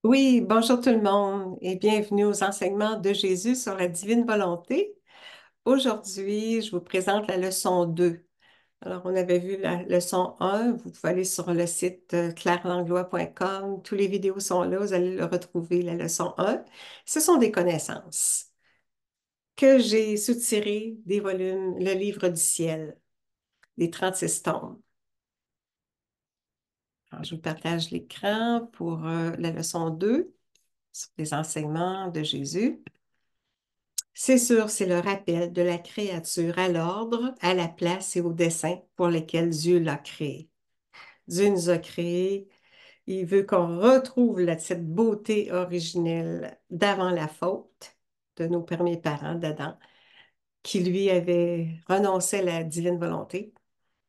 Oui, bonjour tout le monde et bienvenue aux enseignements de Jésus sur la divine volonté. Aujourd'hui, je vous présente la leçon 2. Alors, on avait vu la leçon 1. Vous pouvez aller sur le site clairelanglois.com. Tous les vidéos sont là, vous allez le retrouver, la leçon 1. Ce sont des connaissances que j'ai soutirées des volumes Le Livre du ciel, des 36 tomes. Alors, je vous partage l'écran pour la leçon 2 sur les enseignements de Jésus. C'est sûr, c'est le rappel de la créature à l'ordre, à la place et au dessein pour lesquels Dieu l'a créé. Dieu nous a créés, il veut qu'on retrouve cette beauté originelle d'avant la faute de nos premiers parents, d'Adam, qui lui avait renoncé à la divine volonté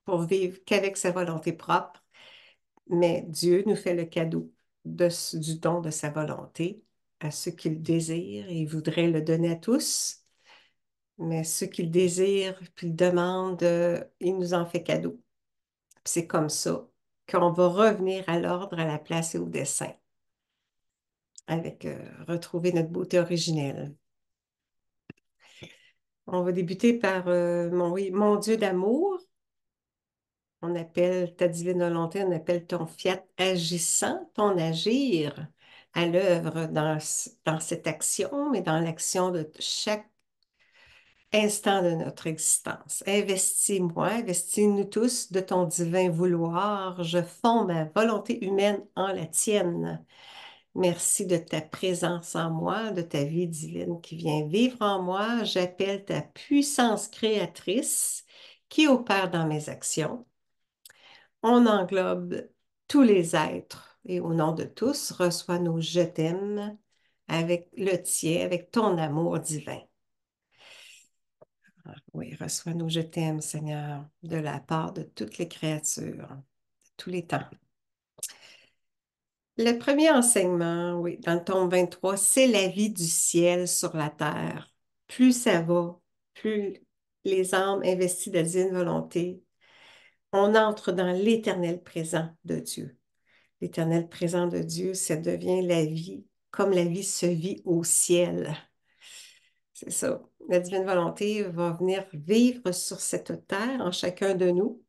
pour vivre qu'avec sa volonté propre. Mais Dieu nous fait le cadeau du don de sa volonté à ceux qui le désirent et il voudrait le donner à tous. Mais ceux qui le désirent puis le demandent, il nous en fait cadeau. Puis c'est comme ça qu'on va revenir à l'ordre, à la place et au dessein, avec retrouver notre beauté originelle. On va débuter par oui, mon Dieu d'amour. On appelle ta divine volonté, on appelle ton fiat agissant, ton agir à l'œuvre dans cette action, mais dans l'action de chaque instant de notre existence. Investis-moi, investis-nous tous de ton divin vouloir. Je fonds ma volonté humaine en la tienne. Merci de ta présence en moi, de ta vie divine qui vient vivre en moi. J'appelle ta puissance créatrice qui opère dans mes actions. On englobe tous les êtres et au nom de tous, reçois nos je t'aime avec le tien, avec ton amour divin. Oui, reçois-nous, je t'aime, Seigneur, de la part de toutes les créatures, de tous les temps. Le premier enseignement, oui, dans le tome 23, c'est la vie du ciel sur la terre. Plus ça va, plus les âmes investies de la divine volonté, on entre dans l'éternel présent de Dieu. L'éternel présent de Dieu, ça devient la vie, comme la vie se vit au ciel. C'est ça. La divine volonté va venir vivre sur cette terre en chacun de nous.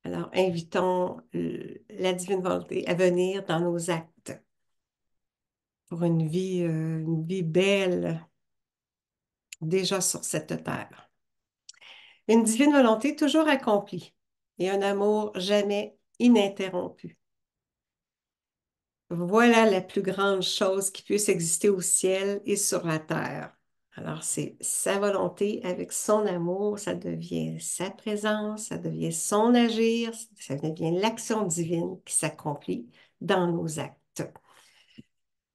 Alors, invitons la divine volonté à venir dans nos actes pour une vie belle déjà sur cette terre. Une divine volonté toujours accomplie et un amour jamais ininterrompu. Voilà la plus grande chose qui puisse exister au ciel et sur la terre. Alors, c'est sa volonté avec son amour, ça devient sa présence, ça devient son agir, ça devient l'action divine qui s'accomplit dans nos actes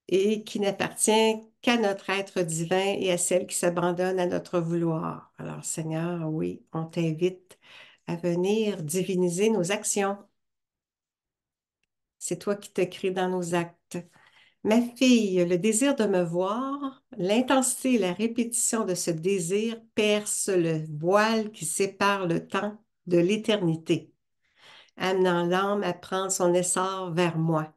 et qui n'appartient qu'à notre être divin et à celle qui s'abandonne à notre vouloir. Alors, Seigneur, oui, on t'invite à venir diviniser nos actions. C'est toi qui te crées dans nos actes. Ma fille, le désir de me voir, l'intensité et la répétition de ce désir percent le voile qui sépare le temps de l'éternité, amenant l'âme à prendre son essor vers moi.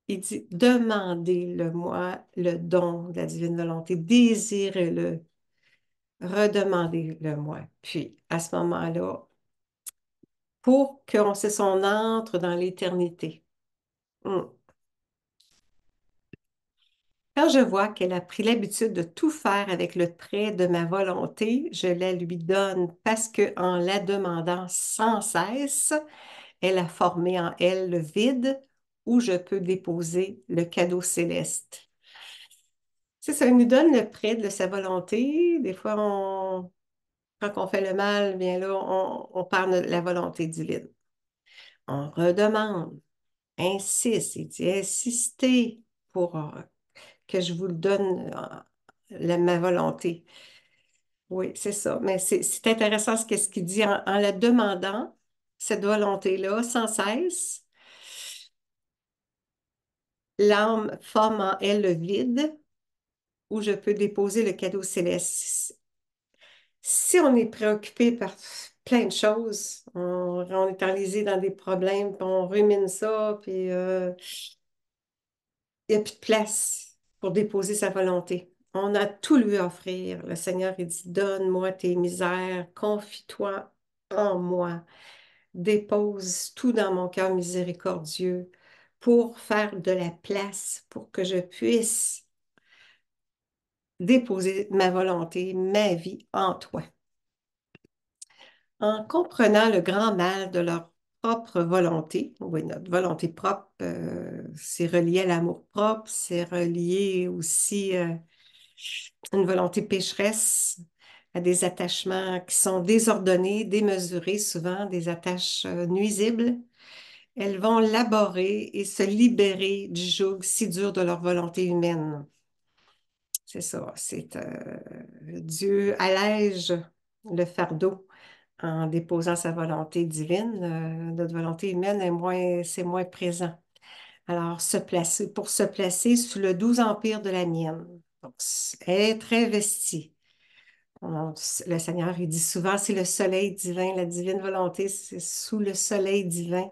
Il dit, demandez-le-moi le don de la divine volonté, désirez-le, redemandez-le-moi. Puis, à ce moment-là, pour qu'on se son entre dans l'éternité. Hum. Quand je vois qu'elle a pris l'habitude de tout faire avec le trait de ma volonté, je la lui donne parce que en la demandant sans cesse, elle a formé en elle le vide où je peux déposer le cadeau céleste. C'est ça, il nous donne le prêt de sa volonté. Des fois, quand on fait le mal, bien là, on perd la volonté divine. On redemande, insiste, il dit insistez pour que je vous le donne, ma volonté. Oui, c'est ça. Mais c'est intéressant ce qu'il dit en la demandant, cette volonté-là, sans cesse. L'âme forme en elle le vide où je peux déposer le cadeau céleste. Si on est préoccupé par plein de choses, on est enlisé dans des problèmes, puis on rumine ça, puis il n'y a plus de place pour déposer sa volonté. On a tout lui offrir. Le Seigneur, il dit, donne-moi tes misères, confie-toi en moi, dépose tout dans mon cœur miséricordieux pour faire de la place, pour que je puisse déposer ma volonté, ma vie en toi. En comprenant le grand mal de leur propre volonté, oui, notre volonté propre, c'est relié à l'amour propre, c'est relié aussi à une volonté pécheresse, à des attachements qui sont désordonnés, démesurés, souvent des attaches nuisibles. Elles vont laborer et se libérer du joug si dur de leur volonté humaine. C'est ça, c'est Dieu allège le fardeau en déposant sa volonté divine. Notre volonté humaine est c'est moins présent. Alors, pour se placer sous le doux empire de la mienne. Donc, être investi. Le Seigneur, il dit souvent, c'est le soleil divin, la divine volonté, c'est sous le soleil divin,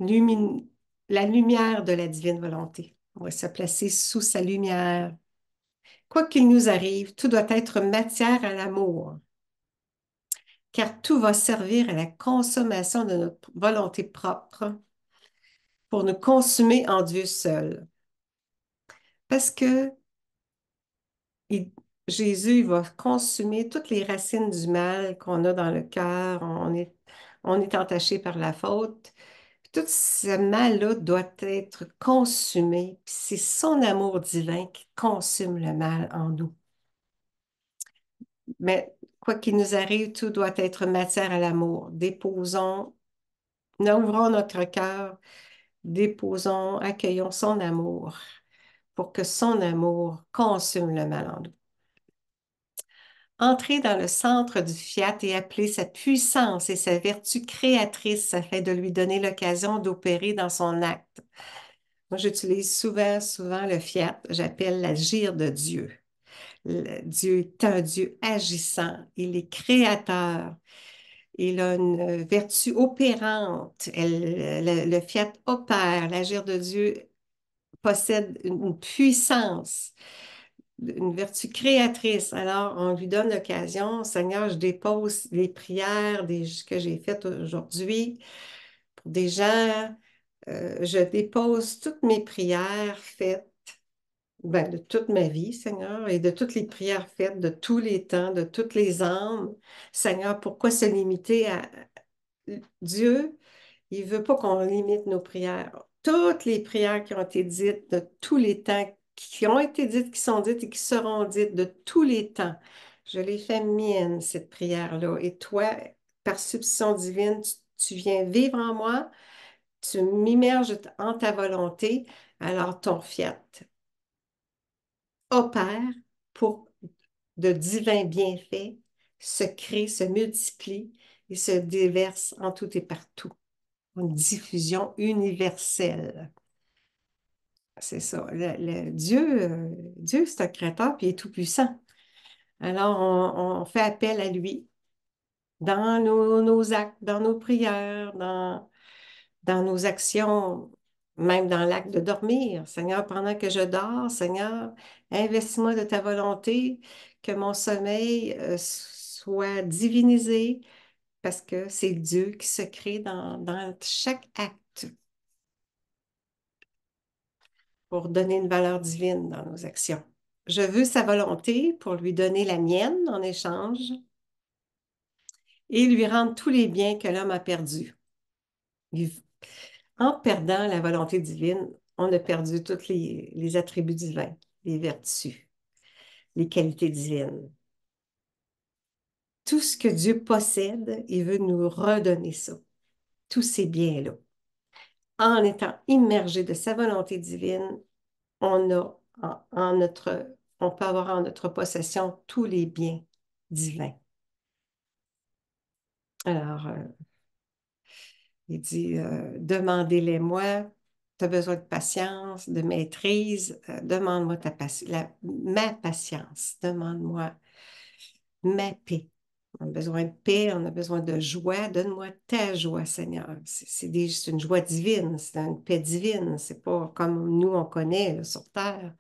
lumi- la lumière de la divine volonté. On va se placer sous sa lumière. Quoi qu'il nous arrive, tout doit être matière à l'amour, car tout va servir à la consommation de notre volonté propre pour nous consumer en Dieu seul. Parce que il- Jésus il va consumer toutes les racines du mal qu'on a dans le cœur. On est entaché par la faute. Tout ce mal-là doit être consumé. Puis c'est son amour divin qui consume le mal en nous. Mais quoi qu'il nous arrive, tout doit être matière à l'amour. Ouvrons notre cœur, déposons, accueillons son amour pour que son amour consume le mal en nous. Entrer dans le centre du fiat et appeler sa puissance et sa vertu créatrice afin de lui donner l'occasion d'opérer dans son acte. Moi, j'utilise souvent le fiat, j'appelle l'agir de Dieu. Dieu est un Dieu agissant, il est créateur, il a une vertu opérante, le fiat opère, l'agir de Dieu possède une puissance, une vertu créatrice. Alors, on lui donne l'occasion, Seigneur, je dépose les prières que j'ai faites aujourd'hui pour des gens. Je dépose toutes mes prières faites de toute ma vie, Seigneur, et de toutes les prières faites de tous les temps, de toutes les âmes. Seigneur, pourquoi se limiter à Dieu? Il ne veut pas qu'on limite nos prières. Toutes les prières qui ont été dites de tous les temps, qui ont été dites, qui sont dites et qui seront dites de tous les temps, je les fais mienne, cette prière-là. Et toi, par substitution divine, tu viens vivre en moi, tu m'immerges en ta volonté, alors ton fiat opère pour de divins bienfaits, se crée, se multiplie et se déverse en tout et partout. Une diffusion universelle. C'est ça. Dieu, c'est un créateur, puis il est tout-puissant. Alors, on fait appel à lui dans nos actes, dans nos prières, dans nos actions, même dans l'acte de dormir. Seigneur, pendant que je dors, Seigneur, investis-moi de ta volonté, que mon sommeil soit divinisé, parce que c'est Dieu qui se crée dans chaque acte pour donner une valeur divine dans nos actions. Je veux sa volonté pour lui donner la mienne en échange et lui rendre tous les biens que l'homme a perdus. En perdant la volonté divine, on a perdu tous les attributs divins, les vertus, les qualités divines. Tout ce que Dieu possède, il veut nous redonner ça, tous ces biens-là. En étant immergé de sa volonté divine, on a on peut avoir en notre possession tous les biens divins. Alors, il dit, demandez-les-moi, tu as besoin de patience, de maîtrise, demande-moi ma patience, demande-moi ma paix. On a besoin de paix, on a besoin de joie. Donne-moi ta joie, Seigneur. C'est une joie divine, c'est une paix divine. C'est pas comme nous, on connaît là, sur terre.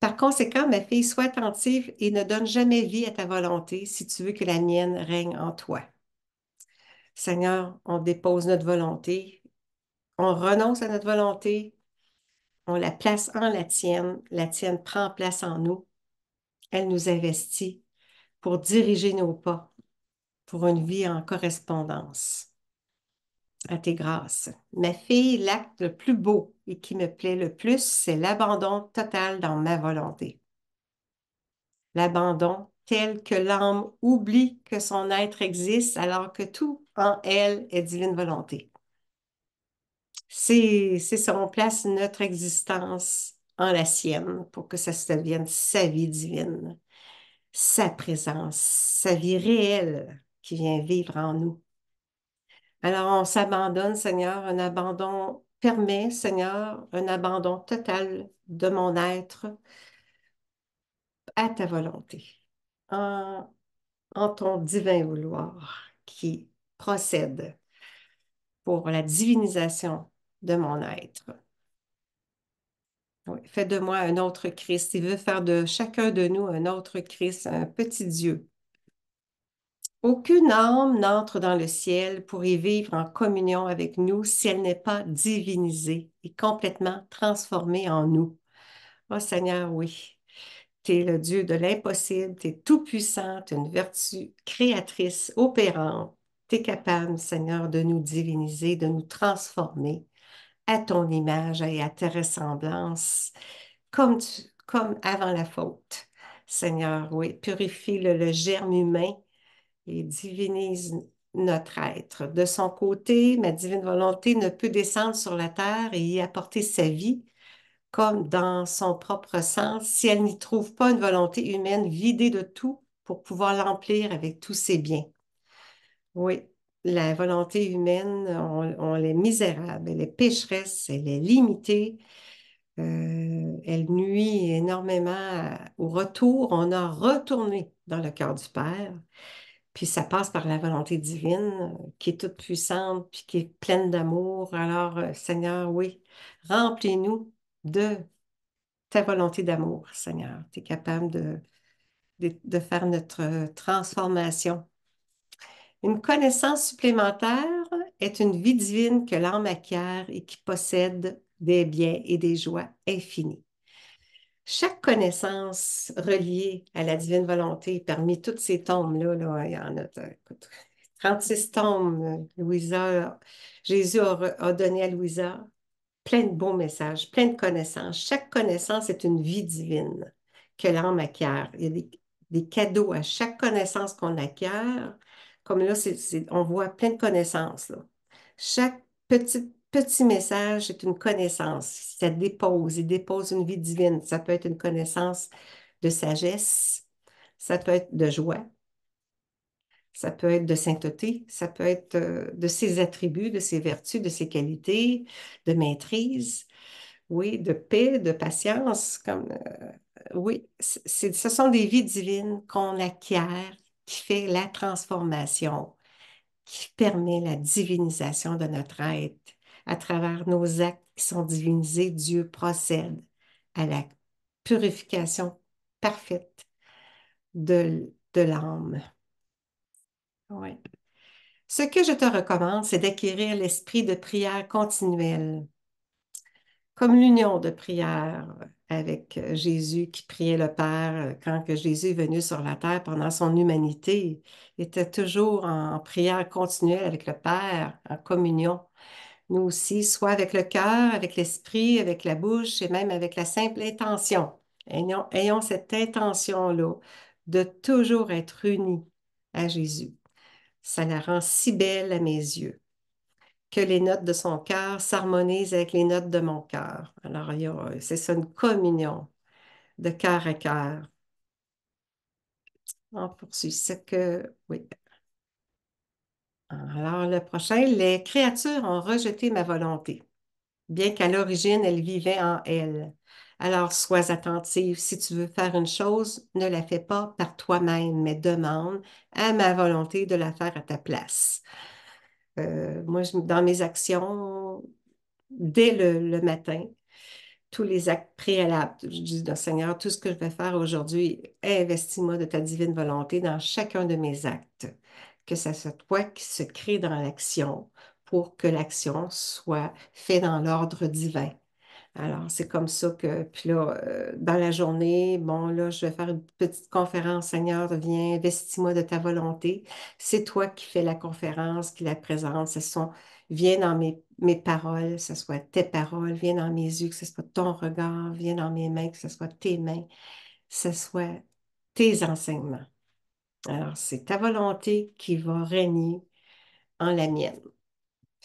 Par conséquent, ma fille, sois attentive et ne donne jamais vie à ta volonté si tu veux que la mienne règne en toi. Seigneur, on dépose notre volonté, on renonce à notre volonté, on la place en la tienne prend place en nous, elle nous investit pour diriger nos pas, pour une vie en correspondance à tes grâces. Ma fille, l'acte le plus beau et qui me plaît le plus, c'est l'abandon total dans ma volonté. L'abandon tel que l'âme oublie que son être existe alors que tout en elle est divine volonté. C'est ça, on place notre existence en la sienne pour que ça se devienne sa vie divine, sa présence, sa vie réelle qui vient vivre en nous. Alors, on s'abandonne, Seigneur, un abandon permet, Seigneur, un abandon total de mon être à ta volonté, en, en ton divin vouloir qui procède pour la divinisation de mon être. Oui, fais de moi un autre Christ. Il veut faire de chacun de nous un autre Christ, un petit Dieu. Aucune âme n'entre dans le ciel pour y vivre en communion avec nous si elle n'est pas divinisée et complètement transformée en nous. Oh Seigneur, oui, tu es le Dieu de l'impossible, tu es tout-puissant, tu es une vertu créatrice, opérante. Tu es capable, Seigneur, de nous diviniser, de nous transformer à ton image et à ta ressemblance, comme avant la faute. Seigneur, oui, purifie le germe humain et divinise notre être. De son côté, ma divine volonté ne peut descendre sur la terre et y apporter sa vie comme dans son propre sens si elle n'y trouve pas une volonté humaine vidée de tout pour pouvoir l'emplir avec tous ses biens. Oui, la volonté humaine, on est misérable, elle est pécheresse, elle est limitée, elle nuit énormément au retour. On a retourné dans le cœur du Père. Puis ça passe par la volonté divine qui est toute puissante, puis qui est pleine d'amour. Alors, Seigneur, oui, remplis-nous de ta volonté d'amour, Seigneur. Tu es capable de faire notre transformation. Une connaissance supplémentaire est une vie divine que l'âme acquiert et qui possède des biens et des joies infinis. Chaque connaissance reliée à la divine volonté, parmi toutes ces tomes-là, là, il y en a écoute, 36 tomes. Louisa, Jésus a donné à Louisa plein de beaux messages, plein de connaissances. Chaque connaissance est une vie divine que l'âme acquiert. Il y a des cadeaux à chaque connaissance qu'on acquiert. Comme là, on voit plein de connaissances, là. Chaque petit message est une connaissance. Ça dépose, il dépose une vie divine. Ça peut être une connaissance de sagesse, ça peut être de joie, ça peut être de sainteté, ça peut être de ses attributs, de ses vertus, de ses qualités, de maîtrise, oui, de paix, de patience. Oui, ce sont des vies divines qu'on acquiert, qui fait la transformation, qui permet la divinisation de notre être. À travers nos actes qui sont divinisés, Dieu procède à la purification parfaite de l'âme. Oui. Ce que je te recommande, c'est d'acquérir l'esprit de prière continuelle, comme l'union de prière avec Jésus qui priait le Père quand que Jésus est venu sur la terre pendant son humanité. Il était toujours en prière continuelle avec le Père, en communion. Nous aussi, soit avec le cœur, avec l'esprit, avec la bouche et même avec la simple intention. Ayons cette intention-là de toujours être unis à Jésus. Ça la rend si belle à mes yeux que les notes de son cœur s'harmonisent avec les notes de mon cœur. Alors, c'est ça, une communion de cœur à cœur. On poursuit ce que, oui. Alors, le prochain, les créatures ont rejeté ma volonté, bien qu'à l'origine, elles vivaient en elles. Alors, sois attentive. Si tu veux faire une chose, ne la fais pas par toi-même, mais demande à ma volonté de la faire à ta place. Moi, dans mes actions, dès le matin, tous les actes préalables, je dis, non, Seigneur, tout ce que je vais faire aujourd'hui, investis-moi de ta divine volonté dans chacun de mes actes. Que ça soit toi qui se crée dans l'action pour que l'action soit faite dans l'ordre divin. Alors, c'est comme ça que, puis là, dans la journée, bon, là, je vais faire une petite conférence. Seigneur, viens, investis-moi de ta volonté. C'est toi qui fais la conférence, qui la présente. Viens dans mes paroles, que ce soit tes paroles, viens dans mes yeux, que ce soit ton regard, viens dans mes mains, que ce soit tes mains, que ce soit tes enseignements. Alors, c'est ta volonté qui va régner en la mienne.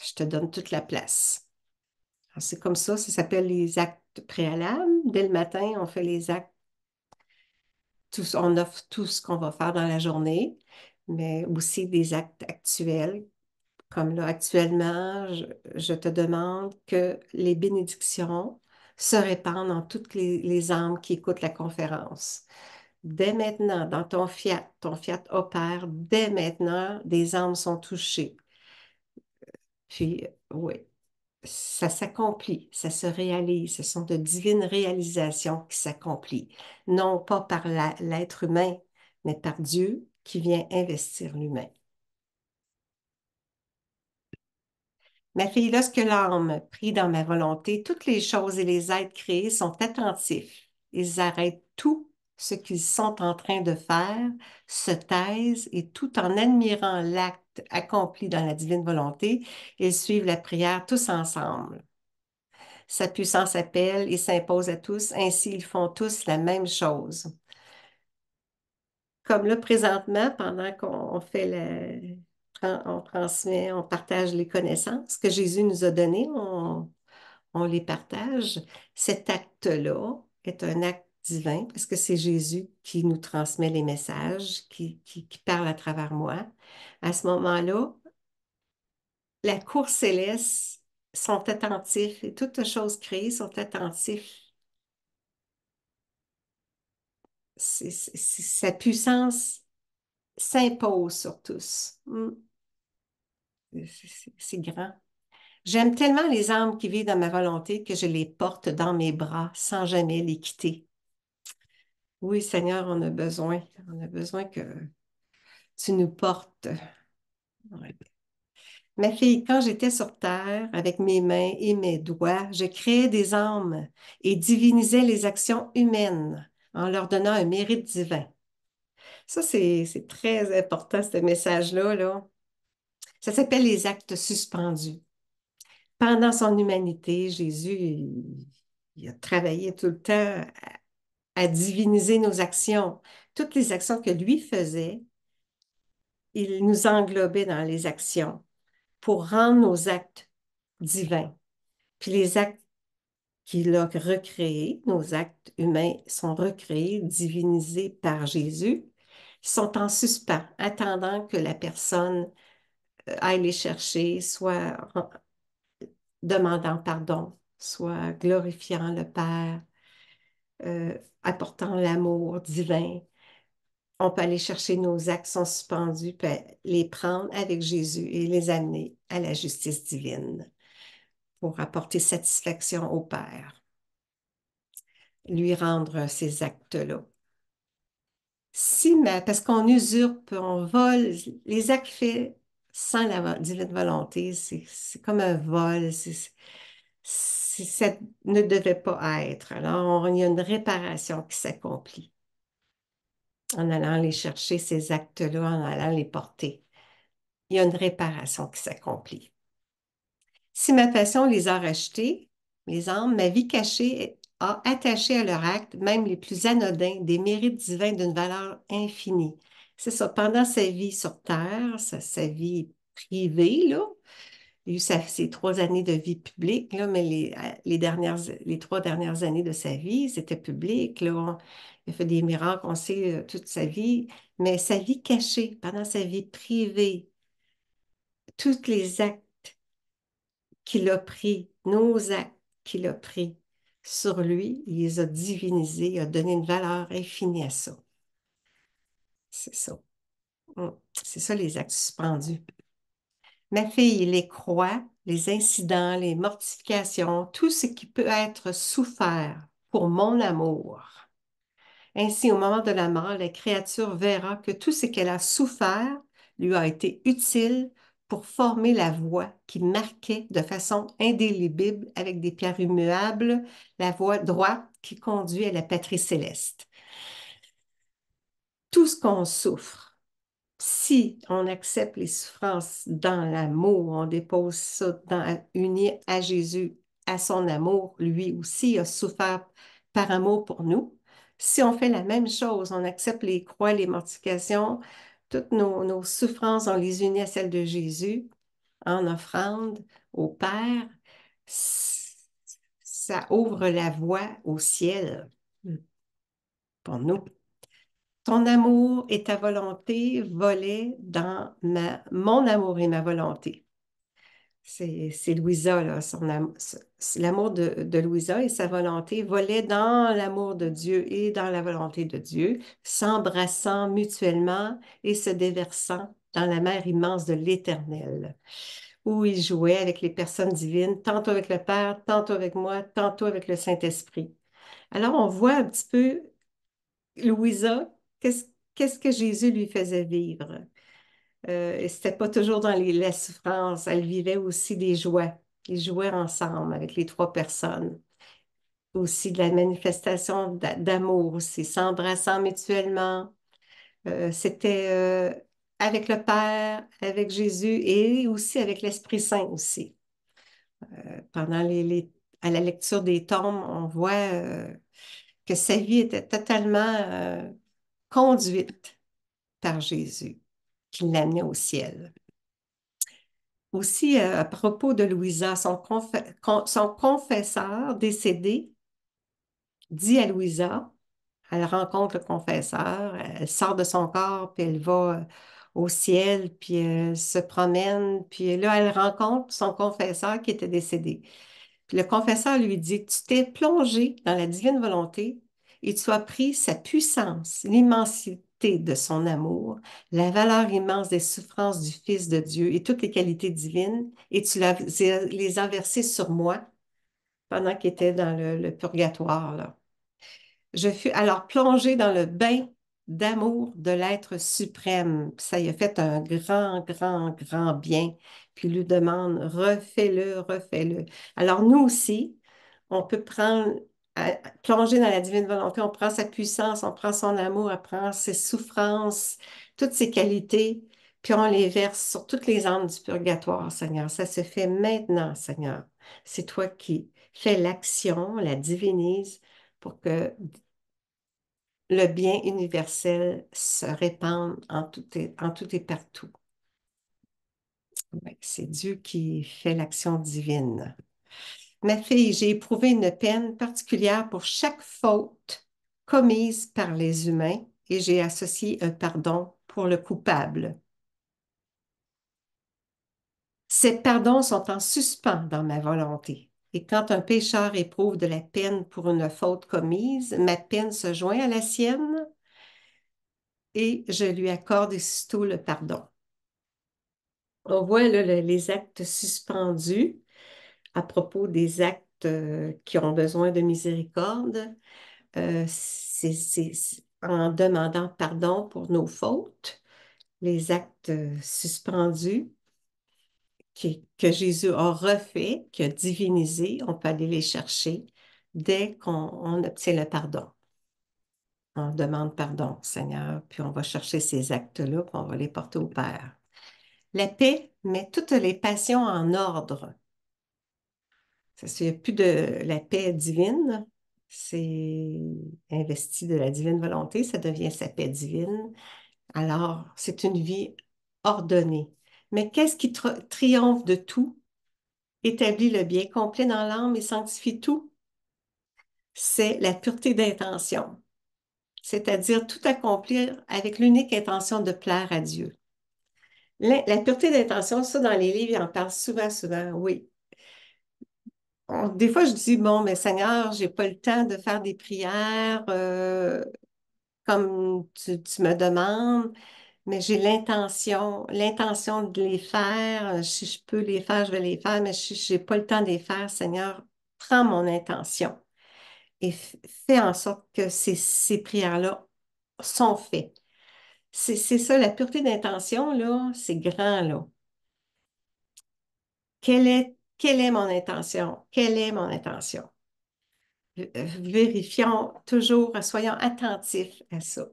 Je te donne toute la place. Alors, c'est comme ça s'appelle les actes préalables. Dès le matin, on fait les actes, on offre tout ce qu'on va faire dans la journée, mais aussi des actes actuels. Comme là, actuellement, je te demande que les bénédictions se répandent dans toutes les âmes qui écoutent la conférence. Dès maintenant, dans ton fiat opère, dès maintenant, des âmes sont touchées. Puis, oui, ça s'accomplit, ça se réalise. Ce sont de divines réalisations qui s'accomplissent, non pas par l'être humain, mais par Dieu qui vient investir l'humain. Ma fille, lorsque l'âme prie dans ma volonté, toutes les choses et les êtres créés sont attentifs. Ils arrêtent tout ce qu'ils sont en train de faire, se taisent et tout en admirant l'acte accompli dans la divine volonté, ils suivent la prière tous ensemble. Sa puissance appelle et s'impose à tous, ainsi ils font tous la même chose. Comme là, présentement, pendant qu'on fait on transmet, on partage les connaissances que Jésus nous a données, on les partage. Cet acte-là est un acte divin parce que c'est Jésus qui nous transmet les messages, qui parle à travers moi. À ce moment-là, la cour céleste sont attentifs et toutes les choses créées sont attentifs. Sa puissance s'impose sur tous. C'est grand. J'aime tellement les âmes qui vivent dans ma volonté que je les porte dans mes bras sans jamais les quitter. Oui, Seigneur, on a besoin. On a besoin que tu nous portes. Ouais. Ma fille, quand j'étais sur terre, avec mes mains et mes doigts, je créais des âmes et divinisais les actions humaines en leur donnant un mérite divin. Ça, c'est très important, ce message-là, là. Ça s'appelle les actes suspendus. Pendant son humanité, Jésus, il a travaillé tout le temps à diviniser nos actions. Toutes les actions que lui faisait, il nous englobait dans les actions pour rendre nos actes divins. Puis les actes qu'il a recréés, nos actes humains sont recréés, divinisés par Jésus, sont en suspens, attendant que la personne aille les chercher, soit demandant pardon, soit glorifiant le Père, apportant l'amour divin. On peut aller chercher nos actes sont suspendus, puis les prendre avec Jésus et les amener à la justice divine pour apporter satisfaction au Père, lui rendre ces actes-là. Parce qu'on usurpe, on vole, les actes faits sans la divine volonté, c'est comme un vol, ça ne devait pas être. Alors, il y a une réparation qui s'accomplit en allant les chercher, ces actes-là, en allant les porter. Il y a une réparation qui s'accomplit. Si ma passion les a rachetés, les âmes, ma vie cachée a attaché à leur acte, même les plus anodins, des mérites divins d'une valeur infinie. C'est ça, pendant sa vie sur Terre, sa vie privée, là, il a eu ses 3 années de vie publique, là, mais les 3 dernières années de sa vie, c'était public. Là, il a fait des miracles, on sait toute sa vie, mais sa vie cachée, pendant sa vie privée, tous les actes qu'il a pris, nos actes qu'il a pris, sur lui, il les a divinisés, il a donné une valeur infinie à ça. C'est ça. C'est ça les actes suspendus. Ma fille, les croix, les incidents, les mortifications, tout ce qui peut être souffert pour mon amour. Ainsi, au moment de la mort, la créature verra que tout ce qu'elle a souffert lui a été utile pour former la voie qui marquait de façon indélébile avec des pierres immuables la voie droite qui conduit à la patrie céleste. Tout ce qu'on souffre, si on accepte les souffrances dans l'amour, on dépose ça uni à Jésus, à son amour, lui aussi a souffert par amour pour nous. Si on fait la même chose, on accepte les croix, les mortifications, toutes nos souffrances, on les unit à celles de Jésus en offrande au Père, ça ouvre la voie au ciel pour nous. Ton amour et ta volonté volaient dans mon amour et ma volonté. C'est Louisa, là, l'amour de Louisa et sa volonté volaient dans l'amour de Dieu et dans la volonté de Dieu, s'embrassant mutuellement et se déversant dans la mer immense de l'Éternel, où ils jouaient avec les personnes divines, tantôt avec le Père, tantôt avec moi, tantôt avec le Saint-Esprit. Alors, on voit un petit peu Louisa, qu'est-ce que Jésus lui faisait vivre? C'était pas toujours dans la souffrance, elle vivait aussi des joies. Ils jouaient ensemble avec les trois personnes. Aussi de la manifestation d'amour aussi, s'embrassant mutuellement. C'était avec le Père, avec Jésus et aussi avec l'Esprit Saint aussi. Pendant à la lecture des tombes, on voit que sa vie était totalement conduite par Jésus, qui l'amenait au ciel. Aussi, à propos de Louisa, son confesseur décédé dit à Louisa, elle rencontre le confesseur, elle sort de son corps, puis elle va au ciel, puis elle se promène, puis là, elle rencontre son confesseur qui était décédé. Puis le confesseur lui dit, tu t'es plongé dans la divine volonté et tu as pris sa puissance, l'immensité de son amour, la valeur immense des souffrances du Fils de Dieu et toutes les qualités divines, et tu les as versées sur moi pendant qu'il était dans le purgatoire, là. Je fus alors plongée dans le bain d'amour de l'être suprême. Ça y a fait un grand, grand, grand bien. Puis il lui demande, refais-le, refais-le. Alors nous aussi, on peut plonger dans la divine volonté, on prend sa puissance, on prend son amour, on prend ses souffrances, toutes ses qualités, puis on les verse sur toutes les âmes du purgatoire, Seigneur. Ça se fait maintenant, Seigneur. C'est toi qui fais l'action, la divinise pour que le bien universel se répande en tout et partout. Ouais, c'est Dieu qui fait l'action divine. Ma fille, j'ai éprouvé une peine particulière pour chaque faute commise par les humains et j'ai associé un pardon pour le coupable. Ces pardons sont en suspens dans ma volonté. Et quand un pécheur éprouve de la peine pour une faute commise, ma peine se joint à la sienne et je lui accorde aussitôt le pardon. On voit là, les actes suspendus à propos des actes qui ont besoin de miséricorde. C'est en demandant pardon pour nos fautes, les actes suspendus que Jésus a refait, qui a divinisé, on peut aller les chercher dès qu'on obtient le pardon. On demande pardon, Seigneur, puis on va chercher ces actes-là, puis on va les porter au Père. La paix met toutes les passions en ordre. Il n'y a plus de la paix divine, c'est investi de la divine volonté, ça devient sa paix divine. Alors, c'est une vie ordonnée. Mais qu'est-ce qui triomphe de tout, établit le bien complet dans l'âme et sanctifie tout? C'est la pureté d'intention, c'est-à-dire tout accomplir avec l'unique intention de plaire à Dieu. La pureté d'intention, ça, dans les livres, ils en parlent souvent, souvent, oui. des fois, je dis, bon, mais Seigneur, j'ai pas le temps de faire des prières comme tu me demandes, mais j'ai l'intention de les faire. Si je peux les faire, je vais les faire, mais si j'ai pas le temps de les faire, Seigneur, prends mon intention et fais en sorte que ces prières-là sont faites. C'est ça, la pureté d'intention, là, c'est grand, là. Quelle est mon intention? Quelle est mon intention? Vérifions toujours, soyons attentifs à ça.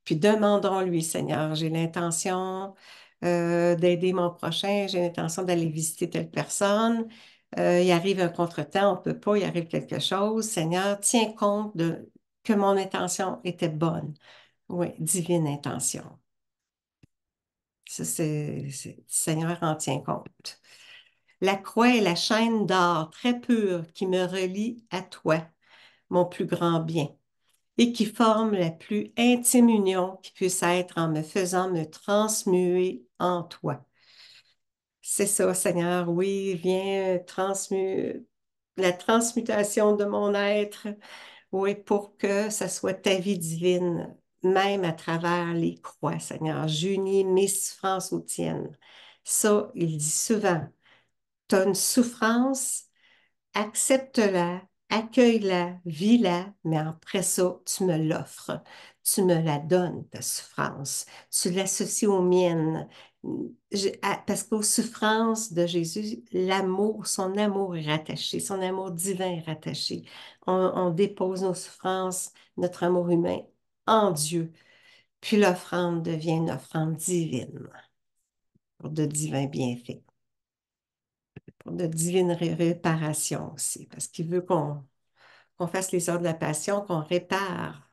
Puis demandons-lui, Seigneur, j'ai l'intention d'aider mon prochain, j'ai l'intention d'aller visiter telle personne. Il arrive un contretemps, on ne peut pas, il arrive quelque chose. Seigneur, tiens compte de que mon intention était bonne. Oui, divine intention. Ça, Seigneur en tient compte. La croix est la chaîne d'or très pure qui me relie à toi, mon plus grand bien, et qui forme la plus intime union qui puisse être en me faisant me transmuer en toi. C'est ça, Seigneur, oui, viens la transmutation de mon être, oui, pour que ça soit ta vie divine, même à travers les croix, Seigneur. J'unis mes souffrances aux tiennes. Ça, il dit souvent, tu as une souffrance, accepte-la, accueille-la, vis-la, mais après ça, tu me l'offres. Tu me la donnes, ta souffrance. Tu l'associes aux miennes. Parce qu'aux souffrances de Jésus, son amour est rattaché, son amour divin est rattaché. On dépose nos souffrances, notre amour humain en Dieu. Puis l'offrande devient une offrande divine pour de divins bienfaits, pour de divines réparations aussi, parce qu'il veut qu'on fasse les heures de la passion, qu'on répare.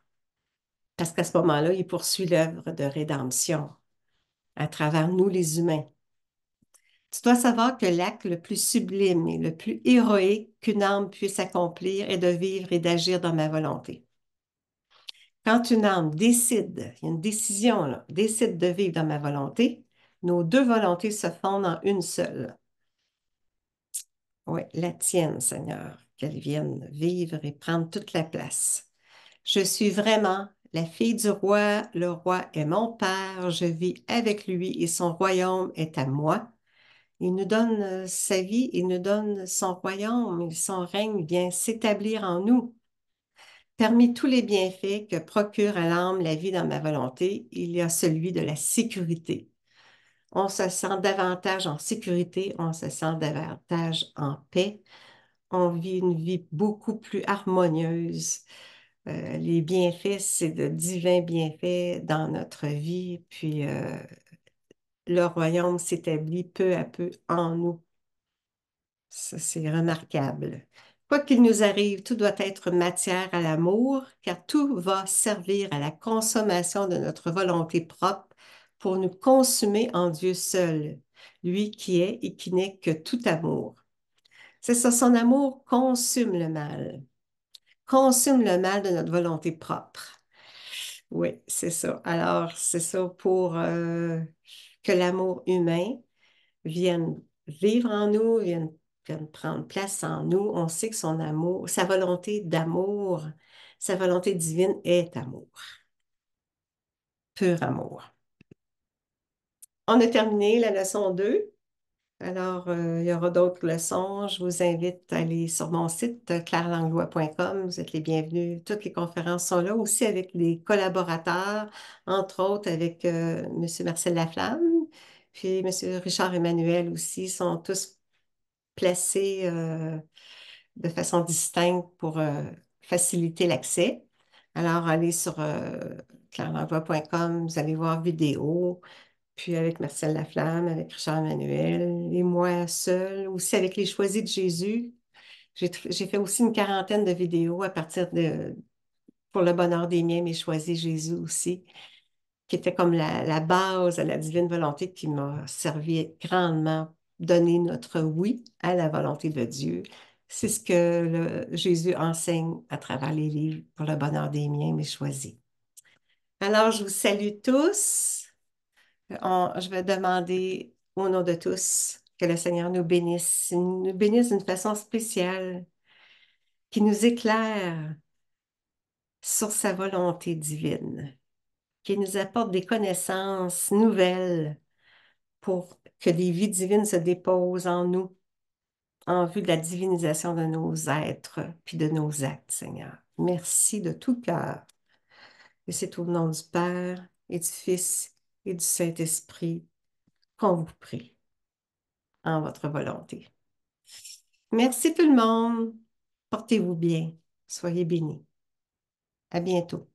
Parce qu'à ce moment-là, il poursuit l'œuvre de rédemption à travers nous, les humains. Tu dois savoir que l'acte le plus sublime et le plus héroïque qu'une âme puisse accomplir est de vivre et d'agir dans ma volonté. Quand une âme décide, il y a une décision là, décide de vivre dans ma volonté, nos deux volontés se fondent en une seule. Oui, la tienne, Seigneur, qu'elle vienne vivre et prendre toute la place. Je suis vraiment la fille du roi, le roi est mon père, je vis avec lui et son royaume est à moi. Il nous donne sa vie, il nous donne son royaume, et son règne vient s'établir en nous. Parmi tous les bienfaits que procure à l'âme la vie dans ma volonté, il y a celui de la sécurité. On se sent davantage en sécurité, on se sent davantage en paix, on vit une vie beaucoup plus harmonieuse. Les bienfaits, c'est de divins bienfaits dans notre vie, puis le royaume s'établit peu à peu en nous. Ça, c'est remarquable. Quoi qu'il nous arrive, tout doit être matière à l'amour, car tout va servir à la consommation de notre volonté propre pour nous consumer en Dieu seul, lui qui est et qui n'est que tout amour. C'est ça, son amour consume le mal de notre volonté propre. Oui, c'est ça. Alors, c'est ça pour que l'amour humain vienne vivre en nous, vienne prendre place en nous. On sait que son amour, sa volonté d'amour, sa volonté divine est amour, pur amour. On a terminé la leçon 2. Alors, il y aura d'autres leçons. Je vous invite à aller sur mon site clairelanglois.com. Vous êtes les bienvenus. Toutes les conférences sont là, aussi avec les collaborateurs, entre autres avec M. Marcel Laflamme, puis M. Richard Emmanuel aussi, sont tous placés de façon distincte pour faciliter l'accès. Alors, allez sur clairelanglois.com, vous allez voir vidéo, puis avec Marcel Laflamme, avec Richard Emmanuel, et moi seule, aussi avec les Choisis de Jésus. J'ai fait aussi une quarantaine de vidéos à partir de Pour le bonheur des miens, mais Choisis Jésus aussi, qui était comme la base à la divine volonté qui m'a servi grandement, donner notre oui à la volonté de Dieu. C'est ce que Jésus enseigne à travers les livres Pour le bonheur des miens, mais choisis. Alors, je vous salue tous. Je vais demander au nom de tous Que le Seigneur nous bénisse d'une façon spéciale, qui nous éclaire sur sa volonté divine, qui nous apporte des connaissances nouvelles pour que des vies divines se déposent en nous en vue de la divinisation de nos êtres puis de nos actes, Seigneur. Merci de tout cœur. Et c'est au nom du Père et du Fils et du Saint-Esprit qu'on vous prie en votre volonté. Merci tout le monde. Portez-vous bien. Soyez bénis. À bientôt.